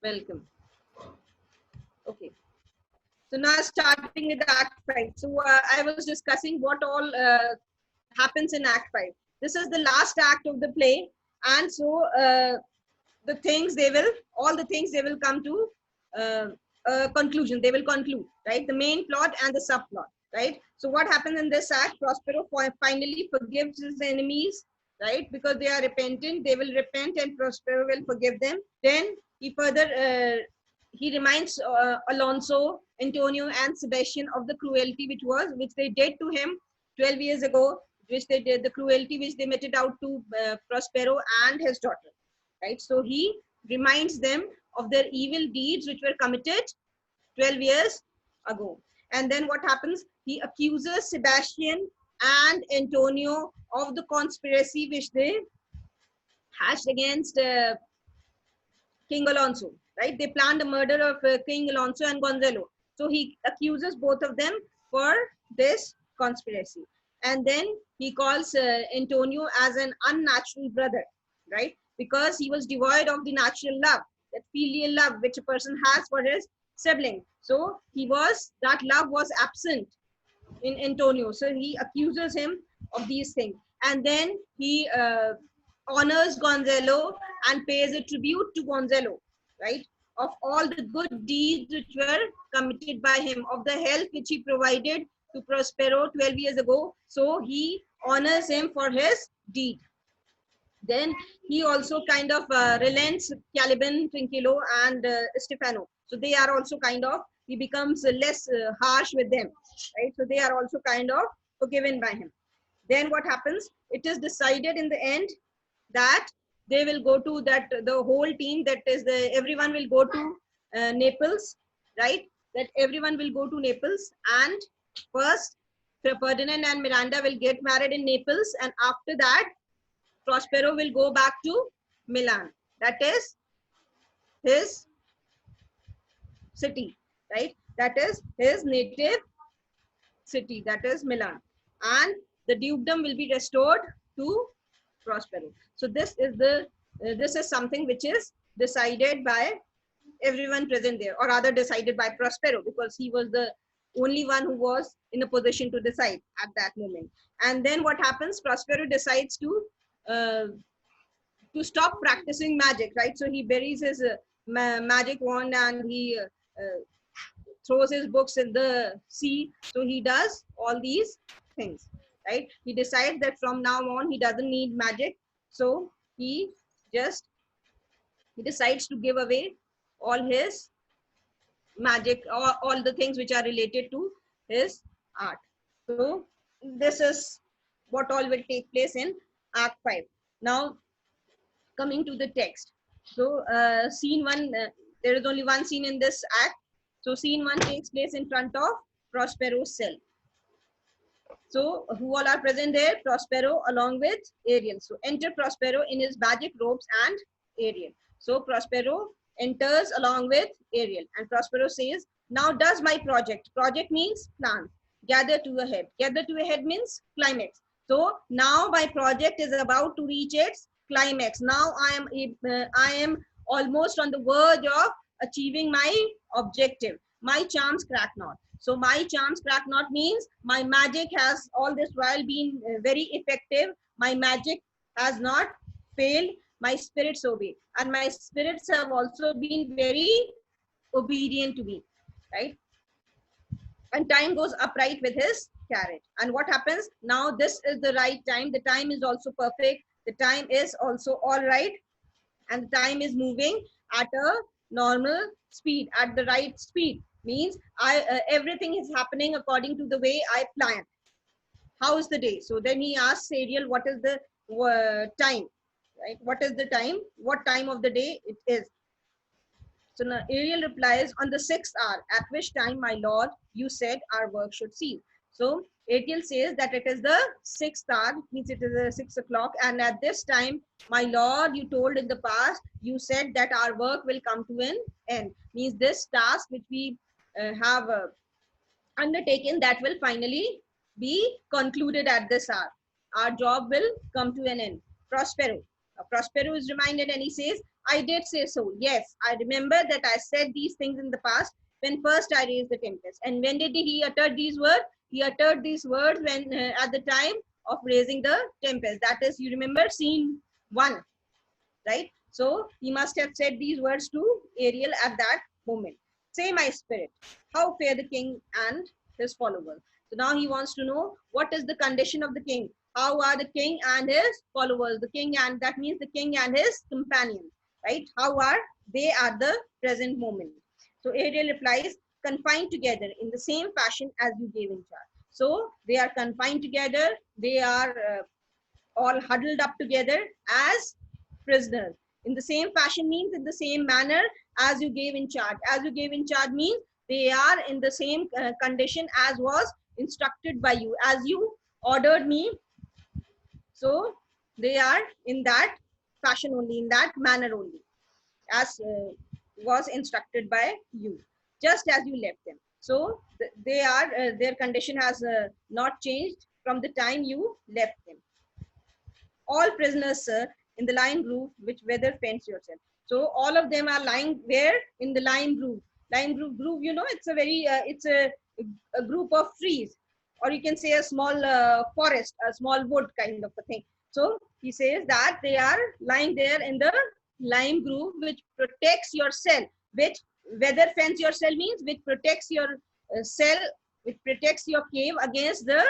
Welcome. Okay. So now starting with Act 5. So I was discussing what all happens in Act 5. This is the last act of the play. And so the things they will, all the things they will come to uh, a conclusion. They will conclude, right? The main plot and the subplot, right? So what happens in this act? Prospero finally forgives his enemies, right? Because they are repentant, they will repent and Prospero will forgive them. Then he further, he reminds Alonso, Antonio and Sebastian of the cruelty which they did to him 12 years ago, which they did, the cruelty which they meted out to Prospero and his daughter, right? So he reminds them of their evil deeds which were committed 12 years ago. And then what happens? He accuses Sebastian and Antonio of the conspiracy which they hatched against King Alonso, right? They planned the murder of King Alonso and Gonzalo. So he accuses both of them for this conspiracy. And then he calls Antonio as an unnatural brother, right? Because he was devoid of the natural love, that filial love which a person has for his sibling. So that love was absent in Antonio. So he accuses him of these things. And then he honors Gonzalo and pays a tribute to Gonzalo, right? Of all the good deeds which were committed by him, of the help which he provided to Prospero 12 years ago. So he honors him for his deed. Then he also kind of relents Caliban, Trinquilo, and Stefano. So they are also kind of, he becomes less harsh with them, right? So they are also kind of forgiven by him. Then what happens? It is decided in the end that they will go to that, the whole team, that is everyone will go to Naples, right? That everyone will go to Naples, and first Ferdinand and Miranda will get married in Naples, and after that Prospero will go back to Milan. That is his city, right? That is his native city, that is Milan. And the dukedom will be restored to Prospero. So this is something which is decided by everyone present there, or rather decided by Prospero, because he was the only one who was in a position to decide at that moment. And then what happens? Prospero decides uh, to stop practicing magic, right? So he buries his magic wand, and he throws his books in the sea. So he does all these things, right? He decides that from now on he doesn't need magic. So he just he decides to give away all his magic, or all the things which are related to his art. So this is what all will take place in Act 5. Now coming to the text. So scene 1, there is only one scene in this act. So scene 1 takes place in front of Prospero's cell. So who all are present there? Prospero along with Ariel. So enter Prospero in his magic robes and Ariel. So Prospero enters along with Ariel, and Prospero says, now does my project. Project means plan. Gather to a head. Gather to a head means climax. So now my project is about to reach its climax. Now I am almost on the verge of achieving my objective. My charms crack not. So my charms crack not means my magic has all this while been very effective. My magic has not failed. My spirits obey, and my spirits have also been very obedient to me, right? And time goes upright with his carriage. And what happens now? This is the right time. The time is also perfect. The time is also all right, and the time is moving at a normal speed, at the right speed. Means everything is happening according to the way I planned. How is the day? So then he asks Ariel, what is the time, right? What is the time? What time of the day it is? So now Ariel replies, on the 6th hour, at which time, my lord, you said our work should cease. So Ariel says that it is the 6th hour, means it is 6 o'clock, and at this time, my lord, you told in the past, you said that our work will come to an end. Means this task which we have undertaken, that will finally be concluded at this hour. Our job will come to an end. Prospero. Prospero is reminded and he says, I did say so. Yes, I remember that I said these things in the past when first I raised the tempest. And when did he utter these words? He uttered these words when at the time of raising the tempest. That is, you remember scene 1, right? So he must have said these words to Ariel at that moment. Say, my spirit, how fare the king and his followers? So now he wants to know what is the condition of the king. How are the king and his followers? The king, and that means the king and his companions, right? How are they at the present moment? So Ariel replies, confined together in the same fashion as you gave in charge. So they are confined together. They are all huddled up together as prisoners. In the same fashion means in the same manner as you gave in charge. As you gave in charge means they are in the same condition as was instructed by you, as you ordered me. So they are in that fashion only, in that manner only, as was instructed by you, just as you left them. So they are, their condition has not changed from the time you left them. All prisoners, sir, in the lime groove, which weather fence yourself. So all of them are lying where? In the lime groove. Lime groove, you know, it's a very, it's a group of trees, or you can say a small forest, a small wood kind of a thing. So he says that they are lying there in the lime groove, which protects your cell, which weather fence your cell means which protects your cell, which protects your cave against the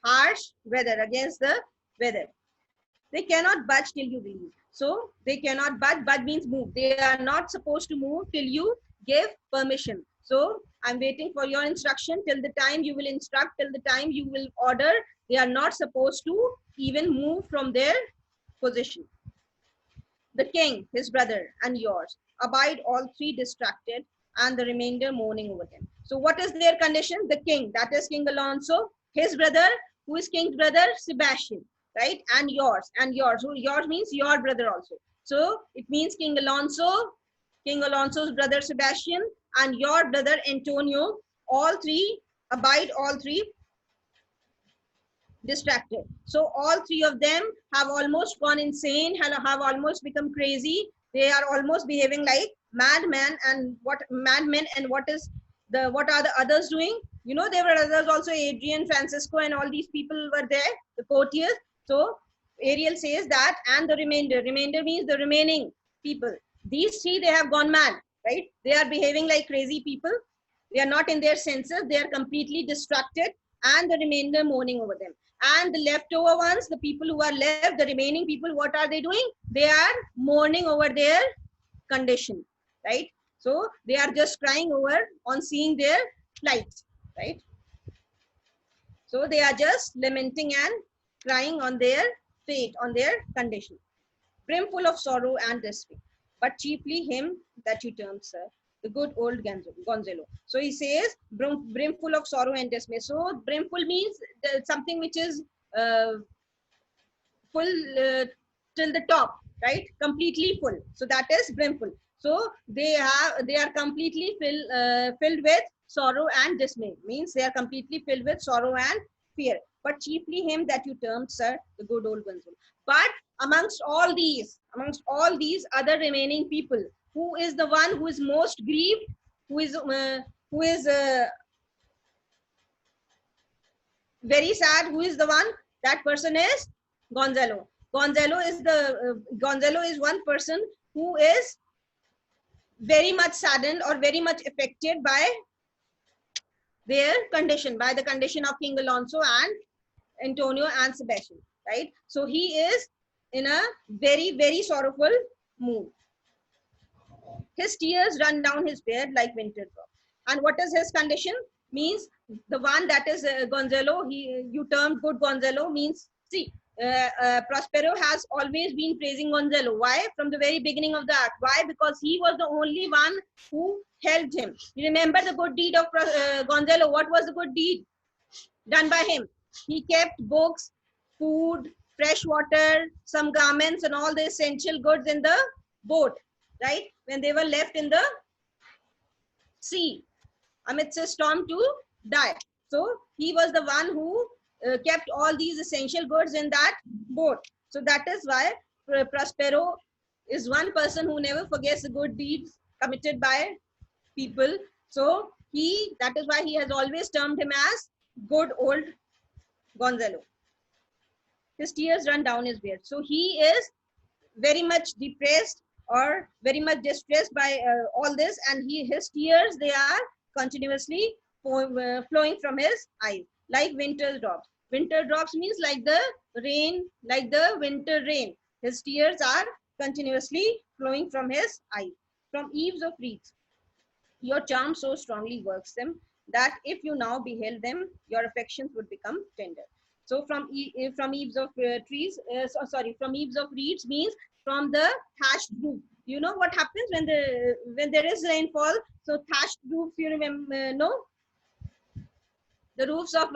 harsh weather, against the weather. They cannot budge till you release. So they cannot budge. Budge means move. They are not supposed to move till you give permission. So I'm waiting for your instruction till the time you will instruct, till the time you will order. They are not supposed to even move from their position. The king, his brother, and yours abide all three distracted, and the remainder mourning over them. So what is their condition? The king, that is King Alonso, his brother, who is king's brother, Sebastian, right? And yours, and yours. So yours means your brother also. So it means King Alonso, King Alonso's brother Sebastian, and your brother Antonio, all three abide, all three distracted. So all three of them have almost gone insane, have almost become crazy. They are almost behaving like madmen. And what madmen, and what are the others doing? You know, there were others also, Adrian, Francisco, and all these people were there, the courtiers. So Ariel says that, and the remainder means the remaining people. These three, they have gone mad, right? They are behaving like crazy people. They are not in their senses. They are completely distracted, and the remainder mourning over them. And the leftover ones, the people who are left, the remaining people, what are they doing? They are mourning over their condition, right? So they are just crying over on seeing their plight, right? So they are just lamenting and crying on their fate, on their condition, brimful of sorrow and despair, but chiefly him that you term, sir, the good old Gonzalo. So he says, brimful of sorrow and dismay. So brimful means something which is full till the top, right? Completely full. So that is brimful. So they are completely filled with sorrow and dismay. Means they are completely filled with sorrow and fear. But chiefly him that you termed, sir, the good old Gonzalo. But amongst all these other remaining people, who is the one who is most grieved, who is very sad, who is the one? That person is Gonzalo. Gonzalo is one person who is very much saddened or very much affected by their condition, by the condition of King Alonso and Antonio and Sebastian, right? So he is in a very, very sorrowful mood. His tears run down his beard like winter drops. And what is his condition? Means the one that is Gonzalo, you termed good Gonzalo, means, see, Prospero has always been praising Gonzalo. Why? From the very beginning of the act. Why? Because he was the only one who helped him. You remember the good deed of Gonzalo. What was the good deed done by him? He kept books, food, fresh water, some garments, and all the essential goods in the boat, right? When they were left in the sea amidst a storm to die. So he was the one who kept all these essential goods in that boat. So that is why Prospero is one person who never forgets the good deeds committed by people. So that is why he has always termed him as good old Gonzalo. His tears run down his beard. So he is very much depressed or very much distressed by all this, and his tears, they are continuously flowing from his eyes like winter drops. Winter drops means like the rain, like the winter rain. His tears are continuously flowing from his eyes. From eaves of reeds, your charm so strongly works them that if you now beheld them, your affections would become tender. So from eaves of from eaves of reeds means from the thatched roof. You know what happens when there is rainfall? So thatched roofs, you remember, no, the roofs of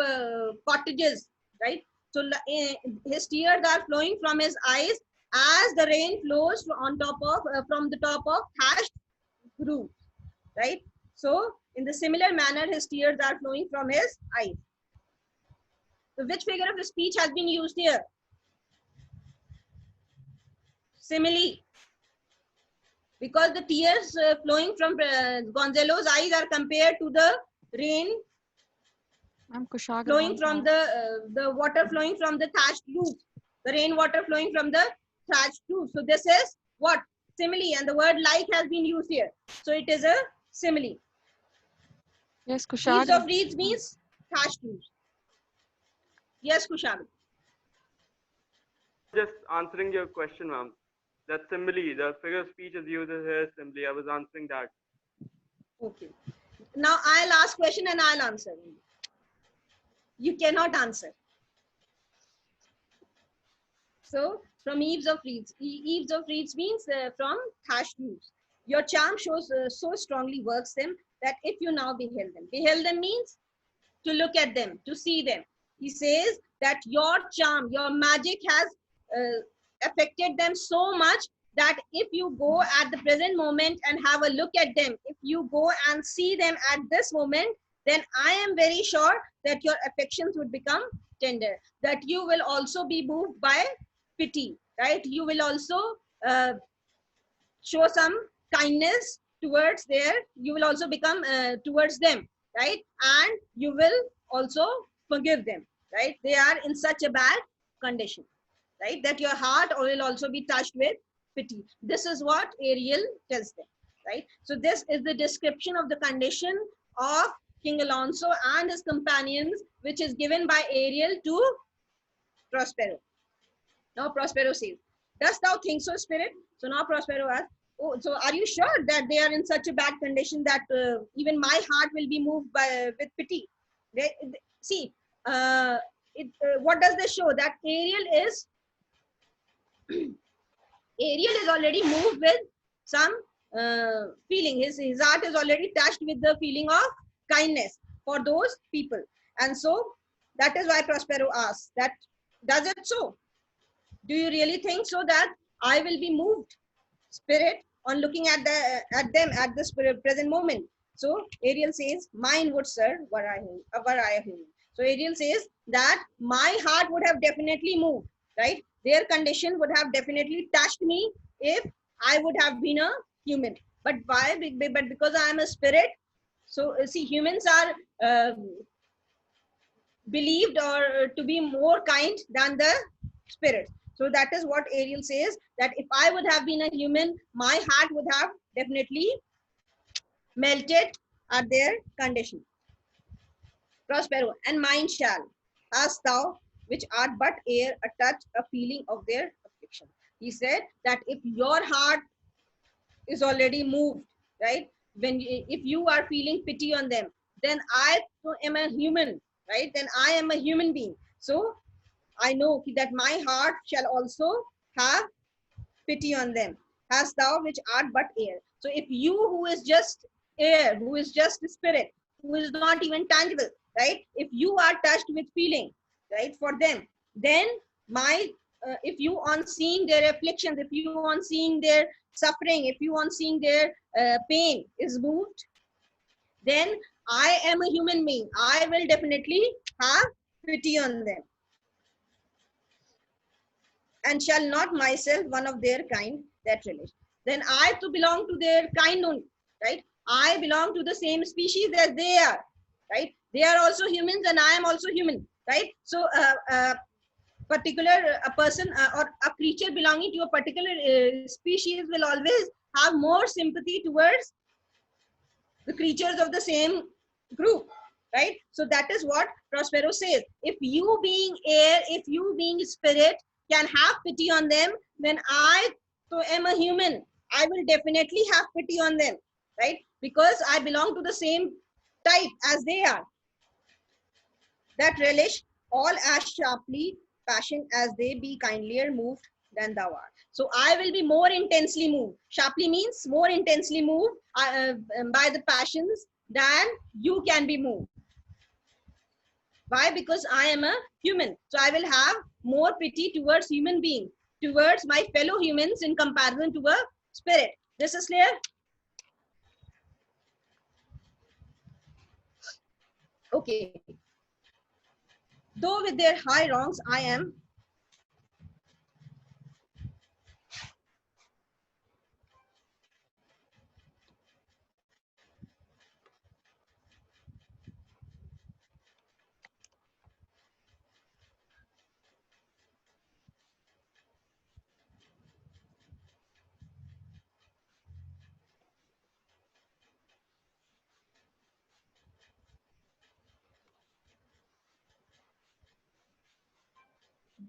cottages, right? So his tears are flowing from his eyes as the rain flows on top of from the top of thatched roof, right? So in the similar manner, his tears are flowing from his eyes. So which figure of speech has been used here? Simile. Because the tears flowing from Gonzalo's eyes are compared to the rain flowing from the water flowing from the thatched roof, the rainwater flowing from the thatched roof. So this is what? Simile, and the word like has been used here. So it is a simile. Yes, Eaves of reeds means thatched roofs. Yes, Kushal. Just answering your question, ma'am. That simile, the figure of speech is used here simile. I was answering that. Okay. Now I'll ask question and I'll answer. You cannot answer. So from eaves of reeds. Eaves of reeds means from thatched roofs. Your charm shows so strongly works them that if you now beheld them. Beheld them means to look at them, to see them. He says that your charm, your magic has affected them so much that if you go at the present moment and have a look at them, if you go and see them at this moment, then I am very sure that your affections would become tender, that you will also be moved by pity, right? You will also uh, show some kindness towards you will also become towards them, right? And you will also forgive them, right? They are in such a bad condition, right? That your heart will also be touched with pity. This is what Ariel tells them, right? So this is the description of the condition of King Alonso and his companions, which is given by Ariel to Prospero. Now Prospero says, dost thou think so, spirit? So now Prospero asks, oh, so are you sure that they are in such a bad condition that even my heart will be moved with pity? See, what does this show? That Ariel is already moved with some feeling. His heart is already touched with the feeling of kindness for those people. And so that is why Prospero asks that, does it so? Do you really think so that I will be moved, spirit, on looking at them at this present moment? So Ariel says, mine would, sir, were I human. So Ariel says that my heart would have definitely moved, right? Their condition would have definitely touched me if I would have been a human. But why? But because I am a spirit. So see, humans are believed or to be more kind than the spirit. So that is what Ariel says, that if I would have been a human, my heart would have definitely melted at their condition. Prospero, and mine shall, hast thou, which art but air, a touch, a feeling of their affliction. He said that if your heart is already moved, right? If you are feeling pity on them, then I am a human, right? Then I am a human being. So I know that my heart shall also have pity on them. Hast thou which art but air. So if you, who is just air, who is just spirit, who is not even tangible, right? If you are touched with feeling, right, for them, then if you on seeing their afflictions, if you on seeing their suffering, if you on seeing their pain is moved, then I am a human being. I will definitely have pity on them. and shall not myself one of their kind that relish. Then I to belong to their kind only, right? I belong to the same species as they are, right? They are also humans and I am also human, right? So particular a person or a creature belonging to a particular species will always have more sympathy towards the creatures of the same group, right? So that is what Prospero says. If you being air, if you being spirit can have pity on them, then I so am a human. I will definitely have pity on them, right? Because I belong to the same type as they are. That relish all as sharply passion as they be kindlier moved than thou art. So I will be more intensely moved. Sharply means more intensely moved by the passions than you can be moved. Why? Because I am a human. So I will have more pity towards human being, towards my fellow humans in comparison to a spirit. This is clear? Okay. Though with their high wrongs, I am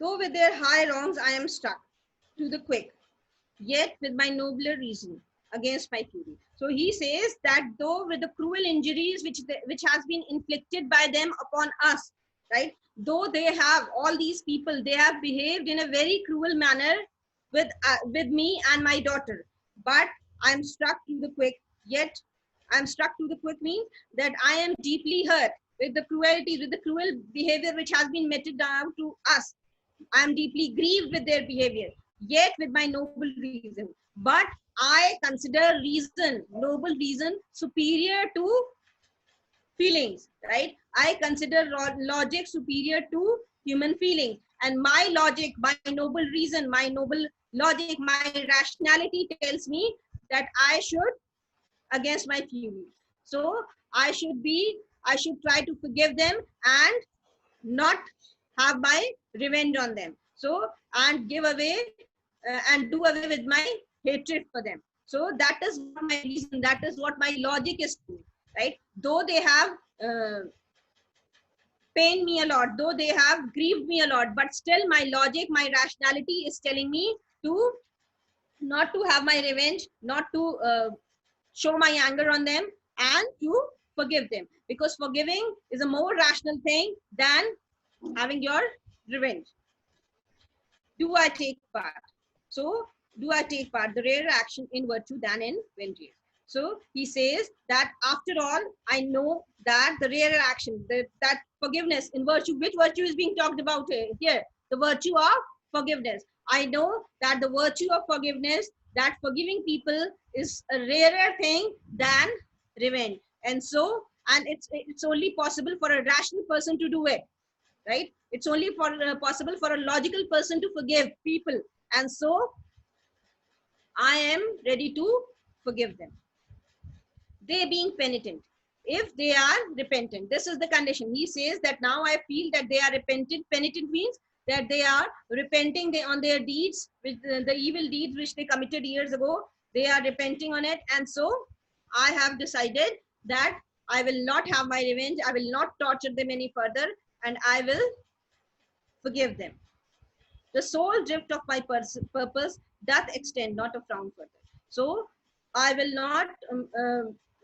though with their high wrongs I am struck to the quick, yet with my nobler reason against my fury. So he says that though with the cruel injuries which has been inflicted by them upon us, right? Though they have all these people, they have behaved in a very cruel manner with me and my daughter. But I'm struck to the quick. Yet I'm struck to the quick means that I am deeply hurt with the cruelty, with the cruel behavior which has been meted down to us. I am deeply grieved with their behavior, yet with my noble reason. But I consider reason, noble reason, superior to feelings, right? I consider logic superior to human feelings. And my logic, my noble reason, my noble logic, my rationality tells me that I should against my feelings. So I should try to forgive them and not have my revenge on them. So, and give away and do away with my hatred for them. So that is what my reason, that is what my logic is, right? Though they have pained me a lot, though they have grieved me a lot, but still my logic, my rationality is telling me to not to have my revenge, not to show my anger on them, and to forgive them, because forgiving is a more rational thing than having your revenge. Do I take part? So, do I take part? The rarer action in virtue than in vengeance. So, he says that after all, I know that the rarer action, that forgiveness in virtue, which virtue is being talked about here? The virtue of forgiveness. I know that the virtue of forgiveness, that forgiving people is a rarer thing than revenge. And so, and it's only possible for a rational person to do it, right? It's only possible for a logical person to forgive people. And so I am ready to forgive them. They being penitent, if they are repentant, this is the condition. He says that now I feel that they are repentant. Penitent means that they are repenting on their deeds, with the evil deeds which they committed years ago. They are repenting on it. And so I have decided that I will not have my revenge. I will not torture them any further, and I will forgive them. The sole drift of my purpose doth extend, not a frown further. So I will not,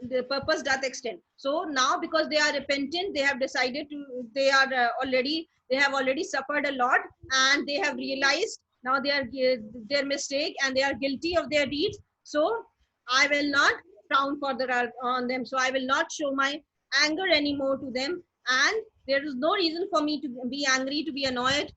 the purpose doth extend. So now because they are repentant, they have decided to, they are they have already suffered a lot, and they have realized now their mistake, and they are guilty of their deeds. So I will not frown further on them. So I will not show my anger anymore to them. And there is no reason for me to be angry, to be annoyed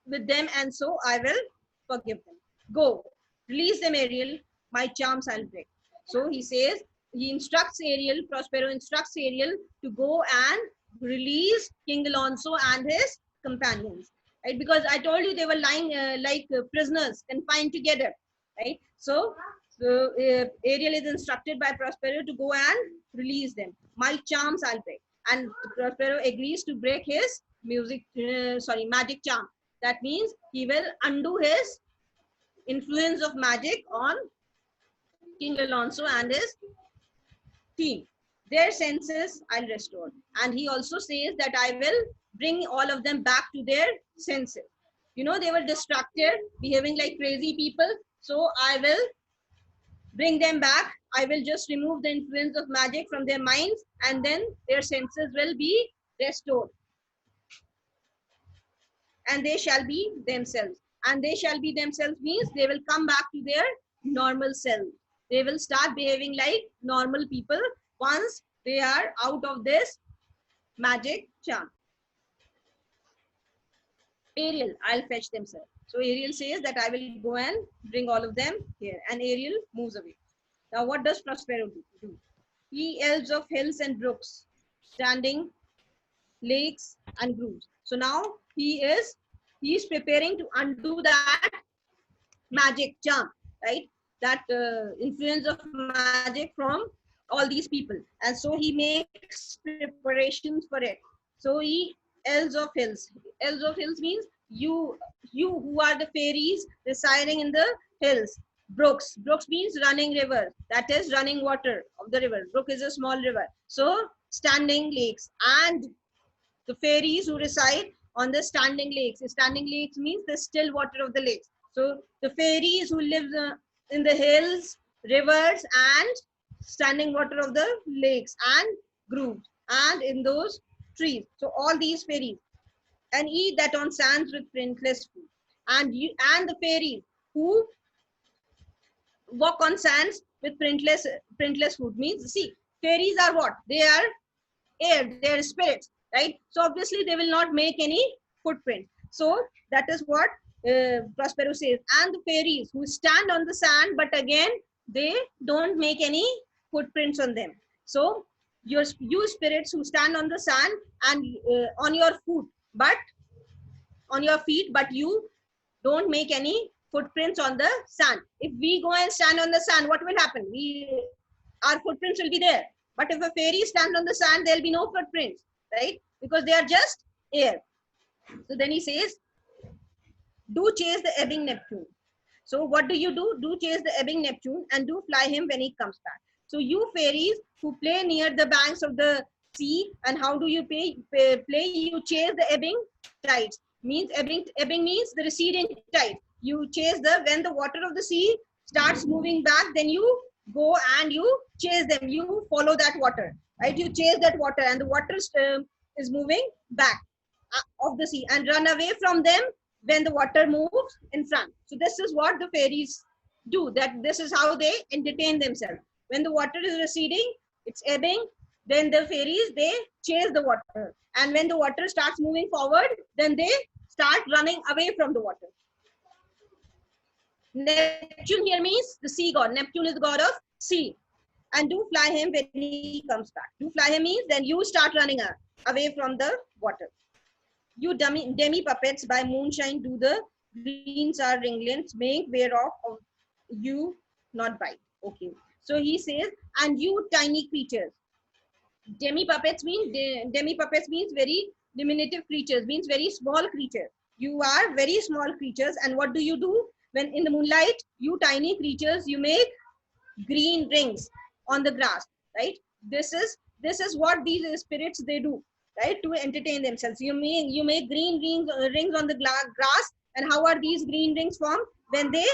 with them, and so I will forgive them. Go, release them, Ariel. My charms I'll break. So he says, he instructs Ariel, Prospero instructs Ariel to go and release King Alonso and his companions. right? Because I told you they were lying like prisoners confined together, right? So Ariel is instructed by Prospero to go and release them. My charms I'll break, and Prospero agrees to break his magic charm. That means he will undo his influence of magic on King Alonso and his team. Their senses I'll restore. And he also says that I will bring all of them back to their senses. You know, they were distracted, behaving like crazy people. So I will bring them back. I will just remove the influence of magic from their minds, and then their senses will be restored. And they shall be themselves. And they shall be themselves means they will come back to their normal self. They will start behaving like normal people once they are out of this magic charm. Ariel, I'll fetch them, sir. So Ariel says that I will go and bring all of them here. And Ariel moves away. Now what does Prospero do? Ye elves of hills and brooks, standing lakes and grooves. So now he is preparing to undo that magic charm, right? That influence of magic from all these people. And so he makes preparations for it. So he elves of hills. Elves of hills means you who are the fairies residing in the hills. Brooks. Brooks means running river. That is running water of the river. Brook is a small river. So standing lakes and the fairies who reside on the standing lakes. Standing lakes means the still water of the lakes. So the fairies who live in the hills, rivers, and standing water of the lakes and grooves and in those trees. So all these fairies, and eat that on sands with printless food. And the fairies who walk on sands with printless food means, see, fairies are what? They are air, they are spirits, right? So obviously they will not make any footprint. So that is what Prospero says. And the fairies who stand on the sand, but again they don't make any footprints on them. So you spirits who stand on the sand and on your feet, but you don't make any footprints on the sand. If we go and stand on the sand, what will happen? Our footprints will be there. But if a fairy stands on the sand, there'll be no footprints, right? Because they are just air. So then he says, do chase the ebbing Neptune. So what do? Do chase the ebbing Neptune and do fly him when he comes back. So you fairies who play near the banks of the sea, and how do you play? You chase the ebbing tides. Means ebbing means the receding tide. You chase when the water of the sea starts moving back, then you go and you chase them. You follow that water, right? You chase that water, and the water is moving back of the sea, and run away from them when the water moves in front. So this is what the fairies do. This is how they entertain themselves. When the water is receding, it's ebbing, then the fairies, they chase the water. And when the water starts moving forward, then they start running away from the water. Neptune here means the sea god. Neptune is the god of sea. And do fly him when he comes back. Do fly him means then you start running away from the water. You demi puppets by moonshine do the greens are ringlets, make whereof of you not bite. Okay. So he says, and you tiny creatures. Demi puppets means very diminutive creatures, means very small creatures. You are very small creatures, and what do? When in the moonlight, you tiny creatures, you make green rings on the grass, right? This is what these spirits they do, right? To entertain themselves. You make green rings on the grass, and how are these green rings formed? When they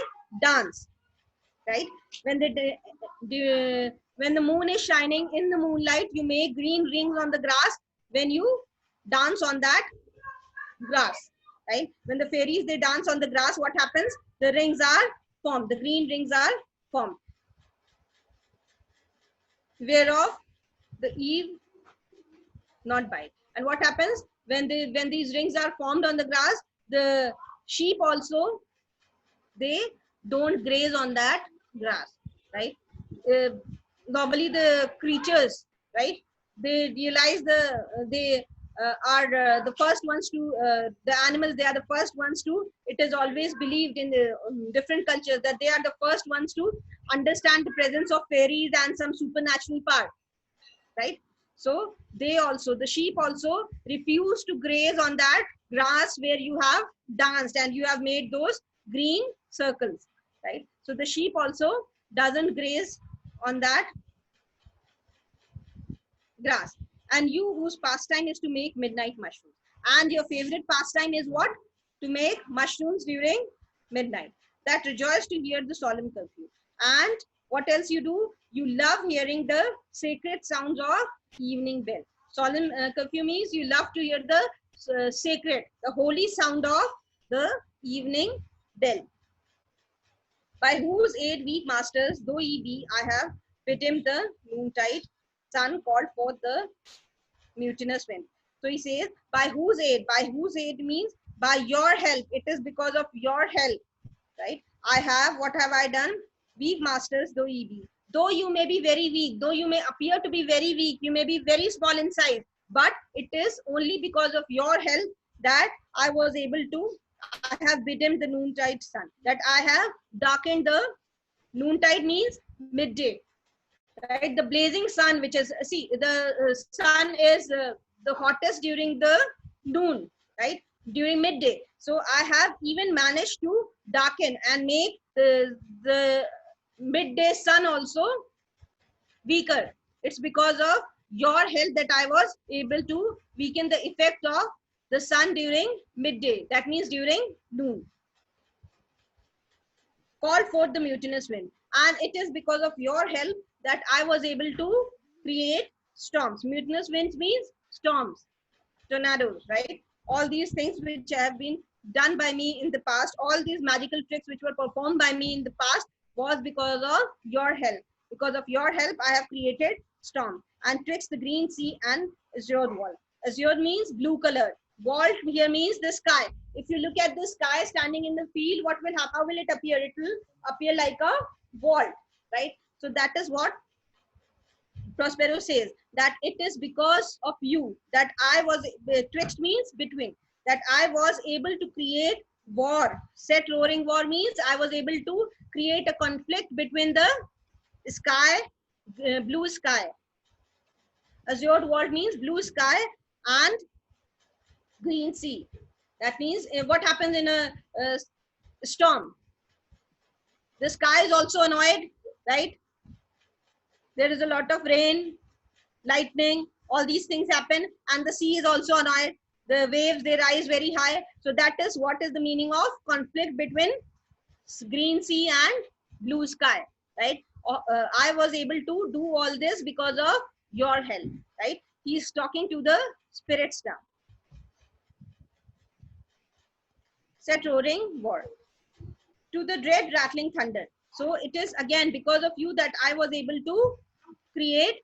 dance, right? When the moon is shining in the moonlight, you make green rings on the grass when you dance on that grass, right? When the fairies they dance on the grass, what happens? The rings are formed. The green rings are formed. Whereof the eve not bite. And what happens when these rings are formed on the grass? The sheep also, they don't graze on that grass, right? Normally the creatures, right? They realize are the first ones to, the animals, they are the first ones to, it is always believed in the different cultures that they are the first ones to understand the presence of fairies and some supernatural power, right? So they also, the sheep also refuse to graze on that grass where you have danced and you have made those green circles, right? So the sheep also doesn't graze on that grass. And you whose pastime is to make midnight mushrooms. And your favorite pastime is what? To make mushrooms during midnight. That rejoice to hear the solemn curfew. And what else you do? You love hearing the sacred sounds of evening bell. Solemn curfew means you love to hear the sacred, the holy sound of the evening bell. By whose aid, weak masters, though ye be, I have bid him the noontide sun called forth the mutinous wind. So he says, by whose aid? By whose aid means by your help. It is because of your help, right? I have, what have I done? Weak masters, though ye be. Though you may be very weak, though you may appear to be very weak, you may be very small in size, but it is only because of your help that I was able to, I have bidden the noontide sun, that I have darkened the noontide means midday, right? The blazing sun, which is, see, the sun is the hottest during the noon, right? During midday. So I have even managed to darken and make the midday sun also weaker. It's because of your help that I was able to weaken the effect of the sun during midday. That means during noon. Called forth the mutinous wind. And it is because of your help that I was able to create storms. Mutinous winds means storms, tornadoes, right? All these things which have been done by me in the past, all these magical tricks which were performed by me in the past was because of your help. Because of your help, I have created storm and tricks the green sea and azure wall. Azure means blue color. Wall here means the sky. If you look at the sky standing in the field, what will happen? How will it appear? It will appear like a wall, right? So that is what Prospero says, that it is because of you that I was, twixt means between, that I was able to create war. Set roaring war means I was able to create a conflict between the sky, blue sky. Azure world means blue sky and green sea. That means what happens in a storm? The sky is also annoyed, right? There is a lot of rain, lightning, all these things happen, and the sea is also annoyed. The waves, they rise very high. So that is what is the meaning of conflict between green sea and blue sky, right? I was able to do all this because of your help, right? He's talking to the spirits now. Set roaring war. To the dread rattling thunder. So it is again because of you that I was able to create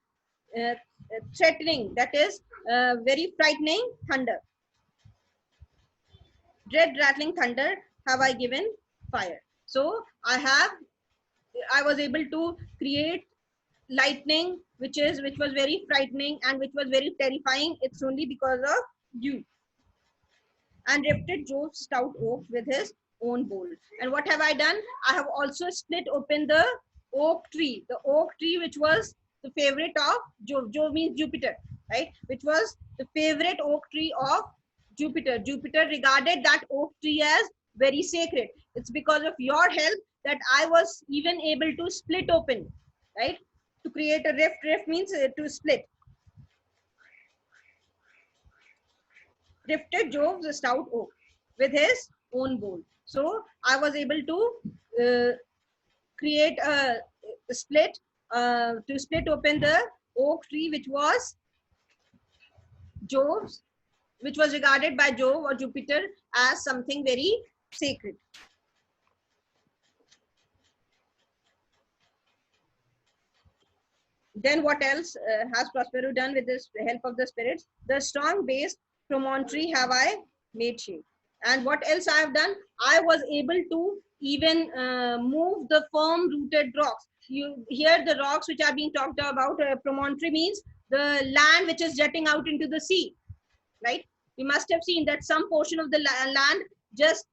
threatening, that is very frightening thunder. Dread rattling thunder have I given fire. So I was able to create lightning, which was very frightening and which was very terrifying. It's only because of you. And rifted Jove's stout oak with his own bowl. And what have I done? I have also split open the oak tree, which was the favorite of Jove. Jove means Jupiter, right? Which was the favorite oak tree of Jupiter. Jupiter regarded that oak tree as very sacred. It's because of your help that I was even able to split open, right? To create a rift. Rift means to split. Rifted Jove's stout oak with his own bowl. So I was able to create a split, to split open the oak tree, which was Jove's, which was regarded by Jove or Jupiter as something very sacred. Then what else has Prospero done with this help of the spirits? The strong based promontory have I made shape. And what else I have done? I was able to even move the firm rooted rocks. You hear the rocks which are being talked about. Promontory means the land which is jutting out into the sea. right? You must have seen that some portion of the land just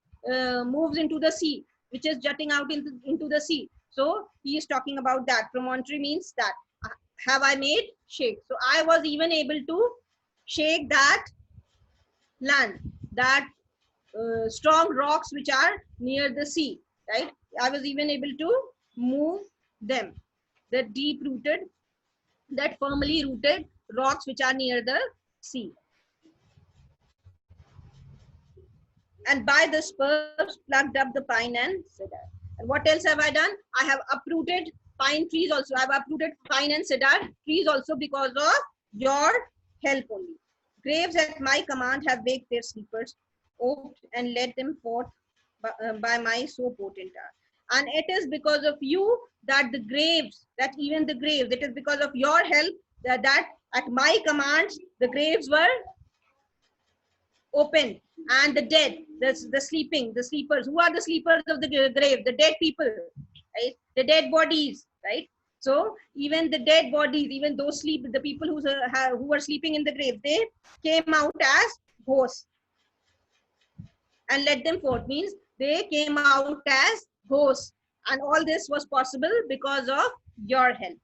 moves into the sea, which is jutting out into the sea. So he is talking about that. Promontory means that. Have I made shake? So I was even able to shake that land, that strong rocks which are near the sea, right? I was even able to move them, the deep rooted, that firmly rooted rocks which are near the sea. And by the spurs plucked up the pine and cedar. And what else have I done? I have uprooted pine trees also. I have uprooted pine and cedar trees also because of your help only. Graves at my command have waked their sleepers, oaked and led them forth by my so potent art. And it is because of you that the graves, that even the graves, it is because of your help that at my commands, the graves were opened, and the dead, the sleeping, the sleepers. Who are the sleepers of the grave? The dead people, right? The dead bodies, right? So even the dead bodies, even those the people who were sleeping in the grave, they came out as ghosts and let them forth. Means they came out as ghosts, and all this was possible because of your help.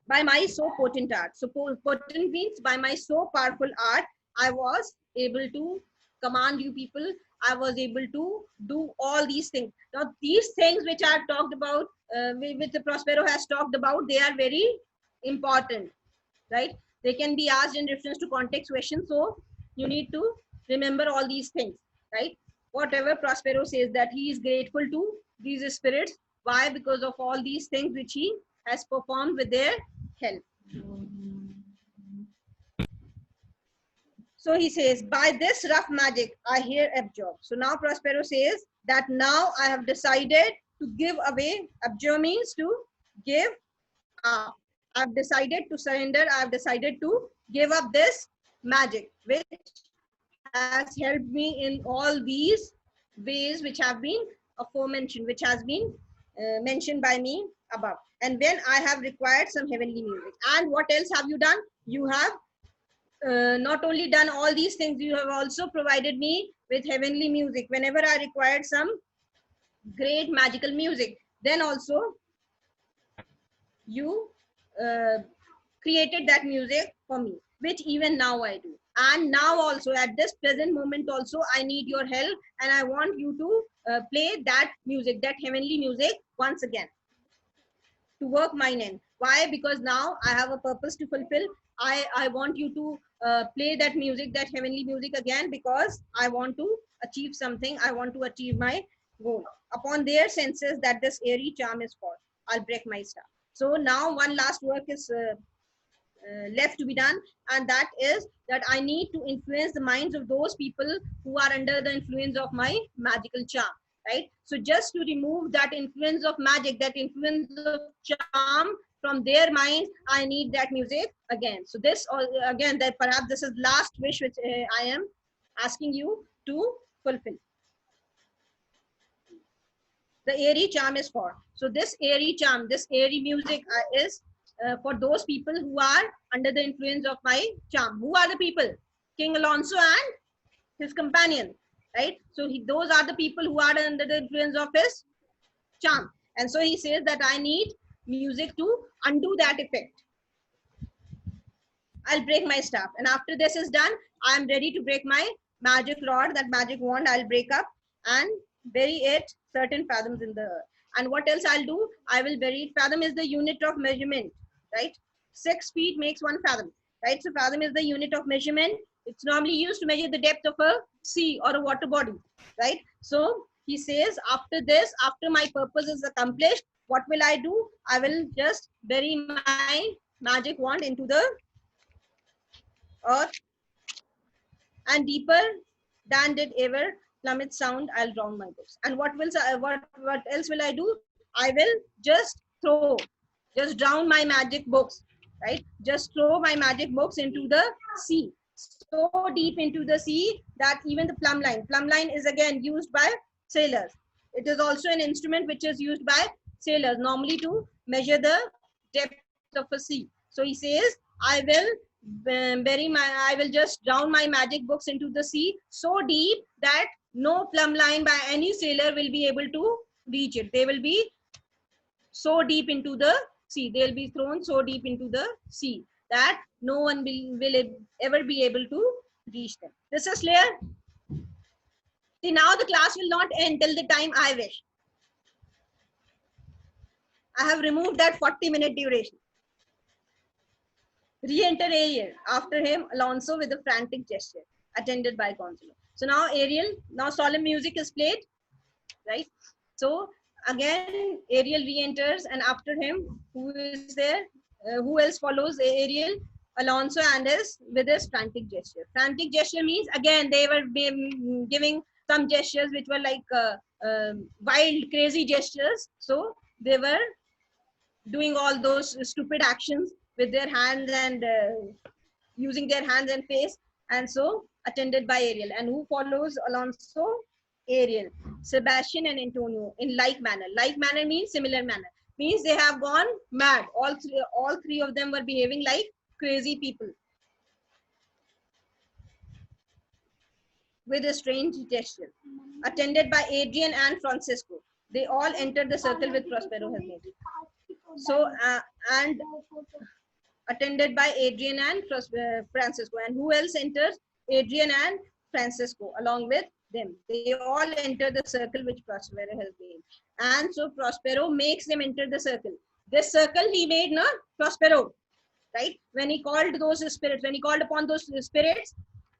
By my so potent art. So potent means by my so powerful art, I was able to command you people. I was able to do all these things. Now these things which are talked about, which the Prospero has talked about, they are very important, right? They can be asked in reference to context questions. So you need to remember all these things, right? Whatever Prospero says that he is grateful to these spirits. Why? Because of all these things which he has performed with their help. So he says, by this rough magic, I hear abjure. So now Prospero says that now I have decided to give away. Abjure means to give up. I've decided to surrender. I've decided to give up this magic, which has helped me in all these ways which have been aforementioned, which has been mentioned by me above. And when I have required some heavenly music. And what else have you done? You have not only done all these things, you have also provided me with heavenly music whenever I required some great magical music. Then also you created that music for me, which even now I do. And now also at this present moment also I need your help, and I want you to play that music, that heavenly music once again, to work mine end. Why? Because now I have a purpose to fulfill. I want you to play that music, that heavenly music again, because I want to achieve something. I want to achieve my goal. Upon their senses that this airy charm is for, I'll break my staff. So now one last work is left to be done, and that is that I need to influence the minds of those people who are under the influence of my magical charm, right? So just to remove that influence of magic, that influence of charm from their minds, I need that music again. So this again, that perhaps this is last wish which I am asking you to fulfill. The airy charm is for. So this airy charm, this airy music is for those people who are under the influence of my charm. Who are the people? King Alonso and his companion, right? So those are the people who are under the influence of his charm. And so he says that I need music to undo that effect. I'll break my staff. And after this is done, I am ready to break my magic rod, that magic wand I'll break up and bury it certain fathoms in the earth. And what else I'll do? I will bury it. Fathom is the unit of measurement, right? 6 feet makes 1 fathom, right? So fathom is the unit of measurement. It's normally used to measure the depth of a sea or a water body, right? So he says, after this, after my purpose is accomplished, what will I do? I will just bury my magic wand into the earth, and deeper than did ever plummet sound, I'll drown my books. And what else will I do? I will just drown my magic books, right? Just throw my magic books into the sea, so deep into the sea that even the plumb line is again used by sailors. It is also an instrument which is used by sailors normally to measure the depth of a sea. So he says, I will I will just drown my magic books into the sea so deep that no plumb line by any sailor will be able to reach it. They will be so deep into the sea. They'll be thrown so deep into the sea that no one will ever be able to reach them. This is clear? See, now the class will not end till the time I wish. I have removed that 40-minute duration. Re-enter Ariel. After him, Alonso with a frantic gesture, attended by Gonzalo. So now Ariel, now solemn music is played, right? So again, Ariel re-enters, and after him, who is there? Who else follows Ariel? Alonso and his with his frantic gesture. Frantic gesture means again they were giving some gestures which were like wild, crazy gestures. So they were doing all those stupid actions with their hands and using their hands and face, and so attended by Ariel. And who follows Alonso? Ariel, Sebastian, and Antonio in like manner. Like manner means similar manner. Means they have gone mad. All three of them were behaving like crazy people with a strange gesture. Attended by Adrian and Francisco. They all entered the circle with Prospero has made. So, and attended by Adrian and Francisco. And who else enters? Adrian and Francisco along with them. They all enter the circle which Prospero has made. And so Prospero makes them enter the circle. This circle he made, no? Prospero, right? When he called those spirits, when he called upon those spirits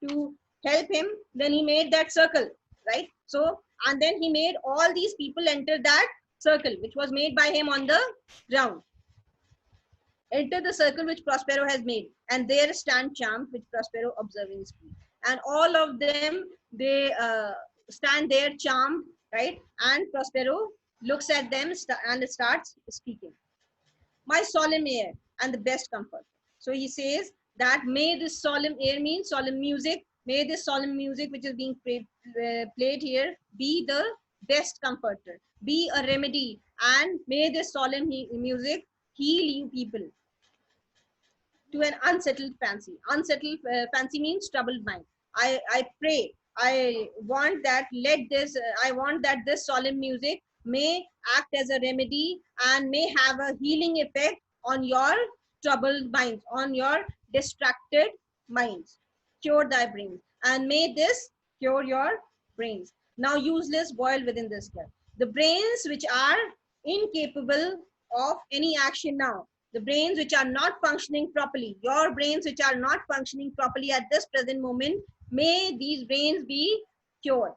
to help him, then he made that circle, right? So, and then he made all these people enter that circle, which was made by him on the ground. Enter the circle which Prospero has made, and there stand charmed, which Prospero observing speak. And all of them, they stand there charmed, right? And Prospero looks at them and starts speaking. My solemn air and the best comfort. So he says that may this solemn air means solemn music. May this solemn music which is being played here be the best comforter, be a remedy, and may this solemn music heal you people to an unsettled fancy. Unsettled fancy means troubled mind. I pray, I want that I want that this solemn music may act as a remedy and may have a healing effect on your troubled minds, on your distracted minds. Cure thy brains. And may this cure your brains. Now useless boil within this cup. The brains which are incapable of any action now, the brains which are not functioning properly, your brains which are not functioning properly at this present moment, may these brains be cured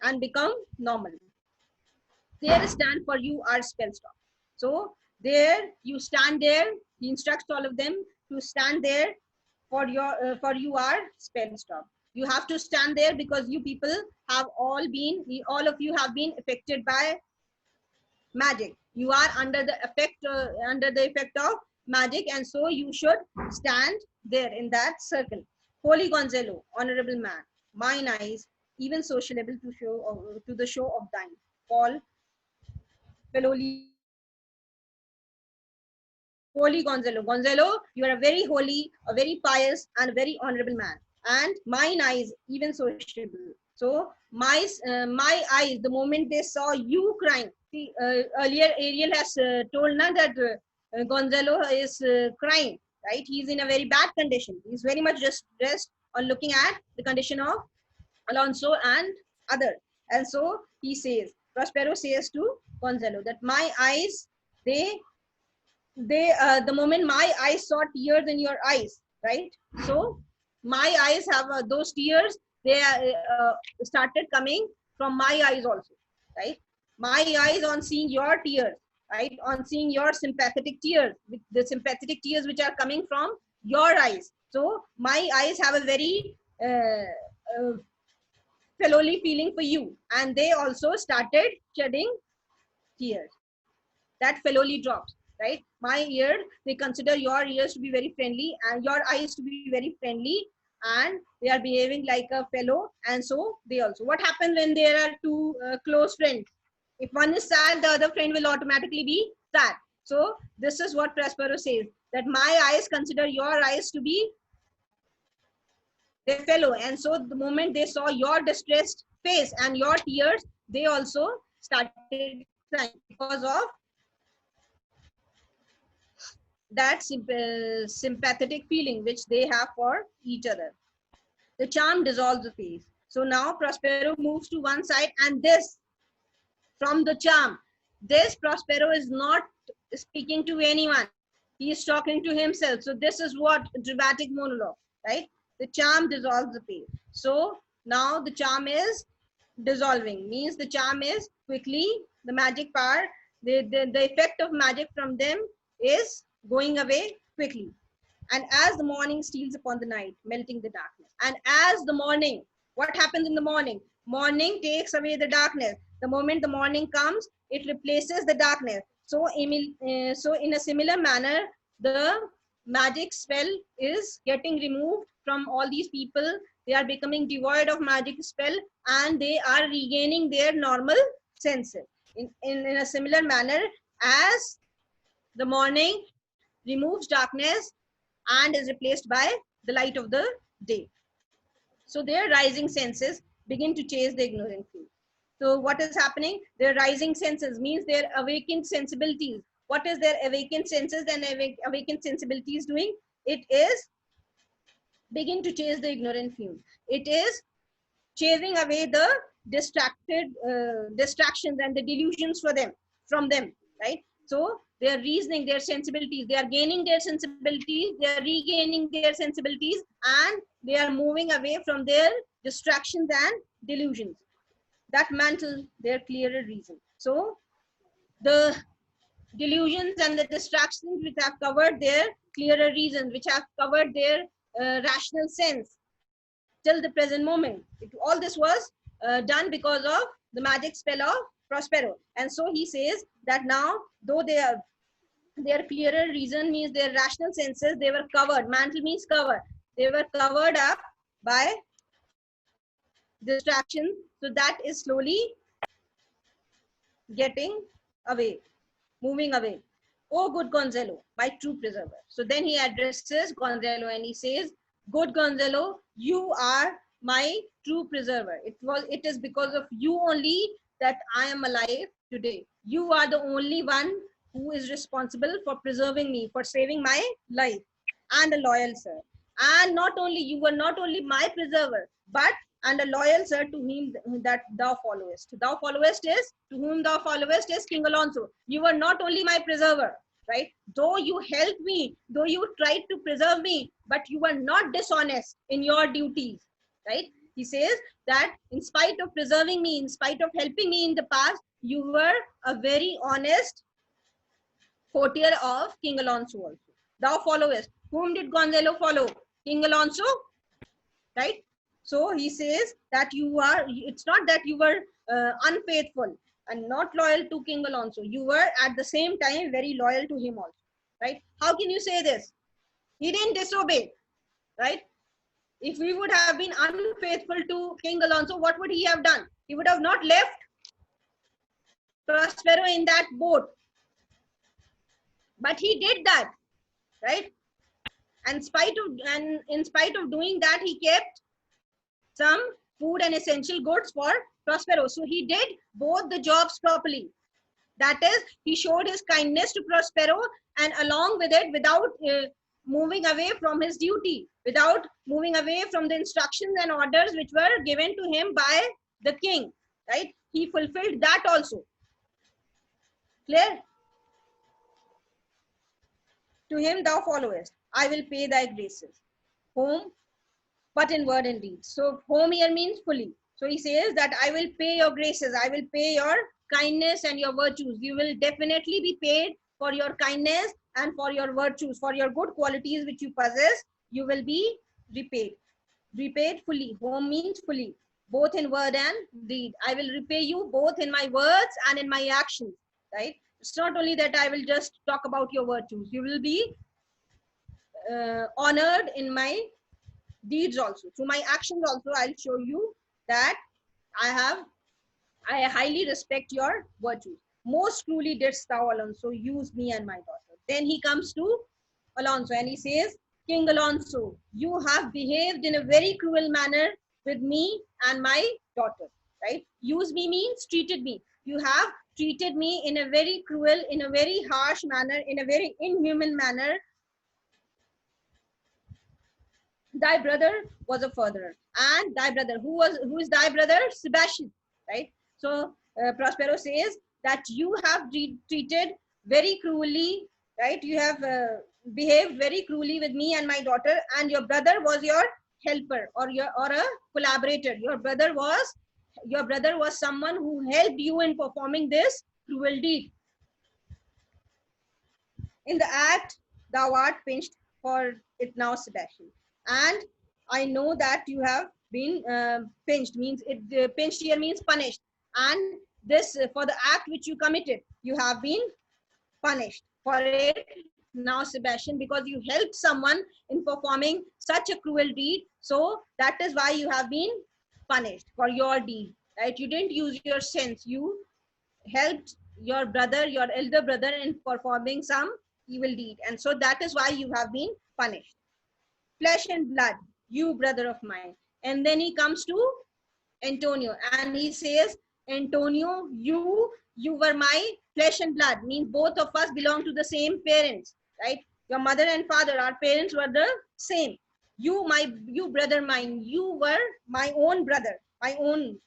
and become normal. There stand for you are spell stop. So there you stand there, he instructs all of them to stand there for you are spell stop. You have to stand there because you people have all of you have been affected by magic. You are under the effect of magic, and so you should stand there in that circle. Holy Gonzalo, honorable man, mine eyes, even sociable to the show of thine. Paul Peloli. Holy Gonzalo. Gonzalo, you are a very holy, a very pious, and a very honorable man. And mine eyes, even sociable. So my eyes, the moment they saw you crying. See, earlier Ariel has told na that Gonzalo is crying, right? He's in a very bad condition. He's very much distressed on looking at the condition of Alonso and other. And so he says, Prospero says to Gonzalo that my eyes, the moment my eyes saw tears in your eyes, right? So my eyes have those tears, they started coming from my eyes also, right? My eyes on seeing your tears, right? On seeing your sympathetic tears, with the sympathetic tears which are coming from your eyes. So my eyes have a very fellowly feeling for you, and they also started shedding tears. That fellowly drops, right? My ear, they consider your ears to be very friendly and your eyes to be very friendly, and they are behaving like a fellow, and so they also. What happens when there are two close friends? If one is sad, the other friend will automatically be sad. So this is what Prospero says, that my eyes consider your eyes to be they fellow. And so the moment they saw your distressed face and your tears, they also started crying because of that sympathetic feeling which they have for each other. The charm dissolves the face. So now Prospero moves to one side, and this from the charm, this Prospero is not speaking to anyone. He is talking to himself. So this is what dramatic monologue, right? The charm dissolves the face. So now the charm is dissolving, means the charm is quickly, the magic power, the effect of magic from them is going away quickly. And as the morning steals upon the night, melting the darkness. And as the morning, what happens in the morning? Morning takes away the darkness. The moment the morning comes, it replaces the darkness. So, so in a similar manner, the magic spell is getting removed from all these people. They are becoming devoid of magic spell, and they are regaining their normal senses. In a similar manner, as the morning removes darkness and is replaced by the light of the day. So their rising senses begin to chase the ignorant few. So what is happening? Their rising senses means their awakened sensibilities. What is their awakened senses and awakened sensibilities doing? It is begin to chase the ignorant few. It is chasing away the distractions and the delusions from them, right? So they are reasoning their sensibilities, they are gaining their sensibilities, they are regaining their sensibilities, and they are moving away from their distractions and delusions that mantle their clearer reason. So the delusions and the distractions which have covered their clearer reason, which have covered their rational sense till the present moment, all this was done because of the magic spell of Prospero. And so he says that now, though their clearer reason means their rational senses, they were covered. Mantle means cover. They were covered up by distraction. So that is slowly getting away, moving away. Oh, good Gonzalo, my true preserver. So then he addresses Gonzalo and he says, good Gonzalo, you are my true preserver. It is because of you only that I am alive today. You are the only one who is responsible for preserving me, for saving my life, and a loyal sir. And not only, you were not only my preserver, but and a loyal sir to whom that thou followest. Thou followest is, to whom thou followest is King Alonso. You were not only my preserver, right? Though you helped me, though you tried to preserve me, but you were not dishonest in your duties, right? He says that in spite of preserving me, in spite of helping me in the past, you were a very honest courtier of King Alonso also. Thou followest. Whom did Gonzalo follow? King Alonso, right? So he says that you are, it's not that you were unfaithful and not loyal to King Alonso. You were at the same time very loyal to him also, right? How can you say this? He didn't disobey, right? If we would have been unfaithful to King Alonso, what would he have done? He would have not left Prospero in that boat. But he did that, right? And in spite of doing that, he kept some food and essential goods for Prospero. So he did both the jobs properly. That is, he showed his kindness to Prospero, and along with it, without moving away from his duty, without moving away from the instructions and orders which were given to him by the king, right? He fulfilled that also. Clear? To him thou followest, I will pay thy graces. Whom? But in word and deed. So whom here means fully. So he says that I will pay your graces, I will pay your kindness and your virtues. You will definitely be paid for your kindness and for your virtues, for your good qualities which you possess. You will be repaid. Repaid fully. Whom means fully, both in word and deed. I will repay you both in my words and in my actions, right? It's not only that I will just talk about your virtues. You will be honored in my deeds also. Through my actions also, I'll show you that I highly respect your virtues. Most truly didst thou, Alonso, use me and my daughter. Then he comes to Alonso and he says, King Alonso, you have behaved in a very cruel manner with me and my daughter, right? Use me means treated me. You have treated me in a very cruel, in a very harsh manner, in a very inhuman manner. Thy brother was a furtherer, and thy brother, who is thy brother? Sebastian, right? So Prospero says that you have treated very cruelly, right? You have behaved very cruelly with me and my daughter, and your brother was your helper or a collaborator. Your brother was someone who helped you in performing this cruel deed. In the act, thou art pinched for it now, Sebastian. And I know that you have been pinched, means it pinched here means punished. And this for the act which you committed, you have been punished for it now, Sebastian, because you helped someone in performing such a cruel deed. So that is why you have been punished for your deed, right? You didn't use your sense. You helped your brother, your elder brother, in performing some evil deed. And so that is why you have been punished. Flesh and blood, you brother of mine. And then he comes to Antonio and he says, Antonio, you were my flesh and blood, means both of us belong to the same parents, right? Your mother and father, our parents were the same. You brother mine, you were my own brother, my own.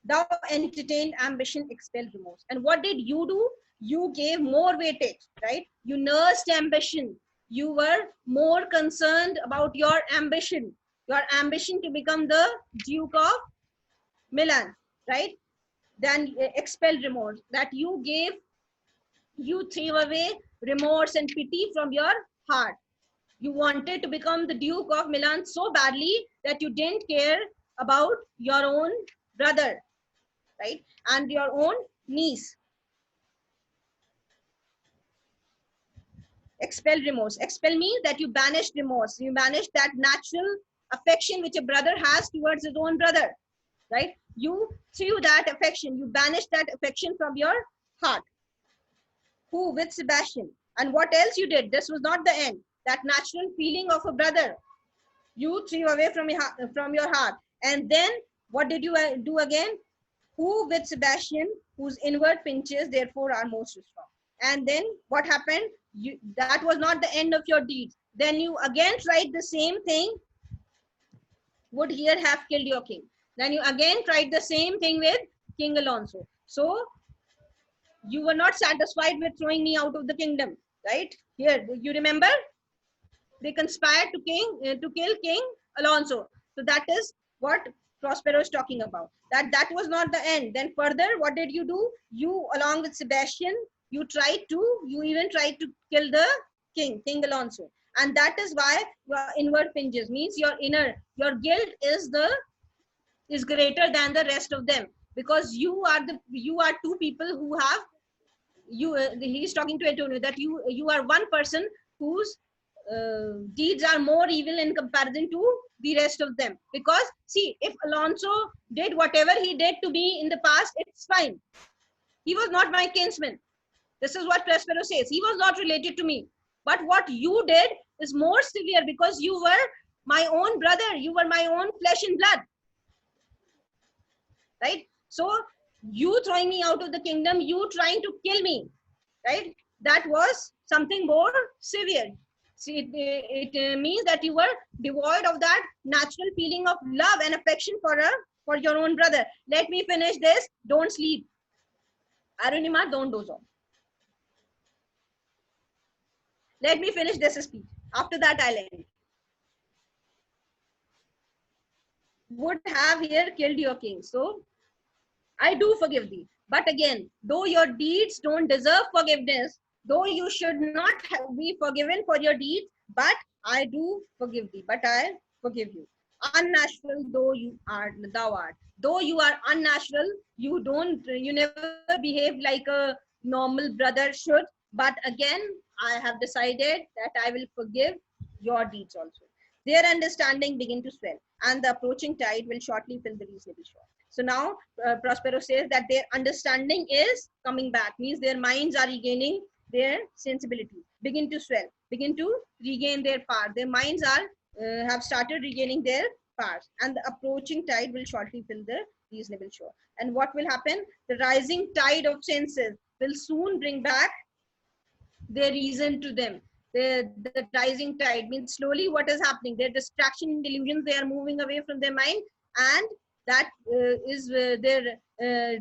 Thou entertained ambition, expelled remorse. And what did you do? You gave more weightage, right? You nursed ambition. You were more concerned about your ambition to become the Duke of Milan, right? Then expelled remorse. That you threw away remorse and pity from your heart. You wanted to become the Duke of Milan so badly that you didn't care about your own brother, right? And your own niece. Expel remorse. Expel means that you banished remorse. You banished that natural affection which a brother has towards his own brother, right? You threw that affection. You banished that affection from your heart. Who? With Sebastian. And what else you did? This was not the end. That natural feeling of a brother, you threw away from your heart. And then what did you do again? Who? With Sebastian, whose inward pinches therefore are most strong. And then what happened? That was not the end of your deeds. Then you again tried the same thing. Would here have killed your king. Then you again tried the same thing with King Alonso. So you were not satisfied with throwing me out of the kingdom, right? Here, you remember? They conspired to kill King Alonso. So that is what Prospero is talking about. That was not the end. Then further, what did you do? You, along with Sebastian, you even tried to kill the King Alonso. And that is why your inward pinches, means your guilt is greater than the rest of them, because you are two people who have he's talking to Antonio that you are one person whose deeds are more evil in comparison to the rest of them. Because see, if Alonso did whatever he did to me in the past, it's fine. He was not my kinsman. This is what Prospero says. He was not related to me. But what you did is more severe, because you were my own brother. You were my own flesh and blood. Right? So you throwing me out of the kingdom, you trying to kill me, right? That was something more severe. See, it means that you were devoid of that natural feeling of love and affection for your own brother. Let me finish this. Don't sleep. Arunima, don't doze off. Let me finish this speech. After that, I'll end. Would have here killed your king. So I do forgive thee. But again, though your deeds don't deserve forgiveness, though you should not be forgiven for your deeds, but I do forgive thee. But I forgive you. Unnatural though thou art. Though you are unnatural, you never behave like a normal brother should. But again, I have decided that I will forgive your deeds also. Their understanding begin to swell, and the approaching tide will shortly fill the reasonable shore. So now Prospero says that their understanding is coming back, means their minds are regaining their sensibility. begin to swell, begin to regain their power. Their minds are have started regaining their powers, and the approaching tide will shortly fill the reasonable shore. And what will happen? The rising tide of senses will soon bring back their reason to them. The rising tide means slowly what is happening, their distraction and delusions, they are moving away from their mind, and that is their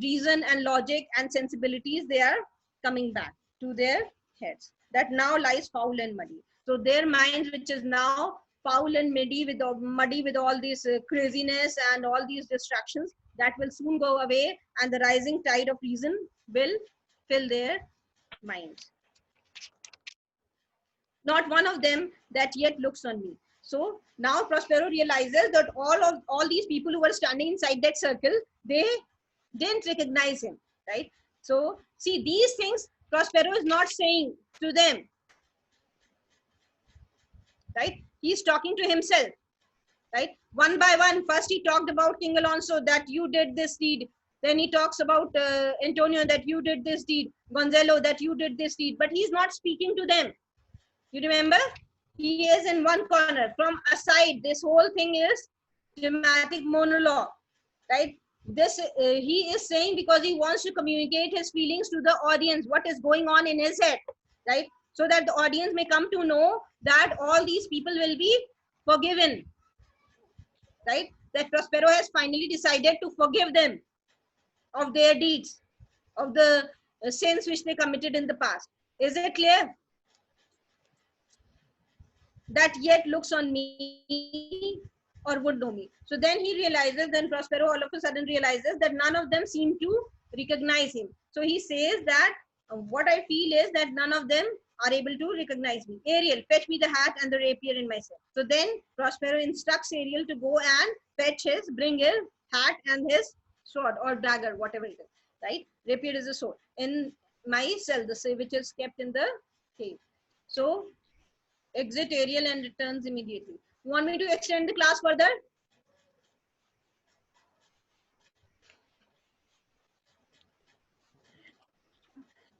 reason and logic and sensibilities, they are coming back to their heads that now lies foul and muddy. So their minds, which is now foul and muddy with all this craziness and all these distractions, that will soon go away, and the rising tide of reason will fill their minds. Not one of them that yet looks on me. So now Prospero realizes that all these people who were standing inside that circle, they didn't recognize him, right? So see, these things Prospero is not saying to them, right? He's talking to himself, right? One by one. First he talked about King Alonso, that you did this deed. Then he talks about Antonio, that you did this deed. Gonzalo, that you did this deed. But he's not speaking to them. You remember? He is in one corner. From aside, this whole thing is dramatic monologue, right? This he is saying because he wants to communicate his feelings to the audience, what is going on in his head, right? So that the audience may come to know that all these people will be forgiven, right? That Prospero has finally decided to forgive them of their deeds, of the sins which they committed in the past. Is it clear? That yet looks on me or would know me. So then he realizes, then Prospero all of a sudden realizes that none of them seem to recognize him. So he says that what I feel is that none of them are able to recognize me. Ariel, fetch me the hat and the rapier in myself. So then Prospero instructs Ariel to go and bring his hat and his sword or dagger, whatever it is, right? Rapier is a sword. In my cell, which is kept in the cave. So exit Ariel and returns immediately. You want me to extend the class further?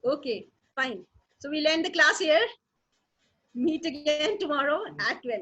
Okay, fine. So we'll end the class here. Meet again tomorrow at 12.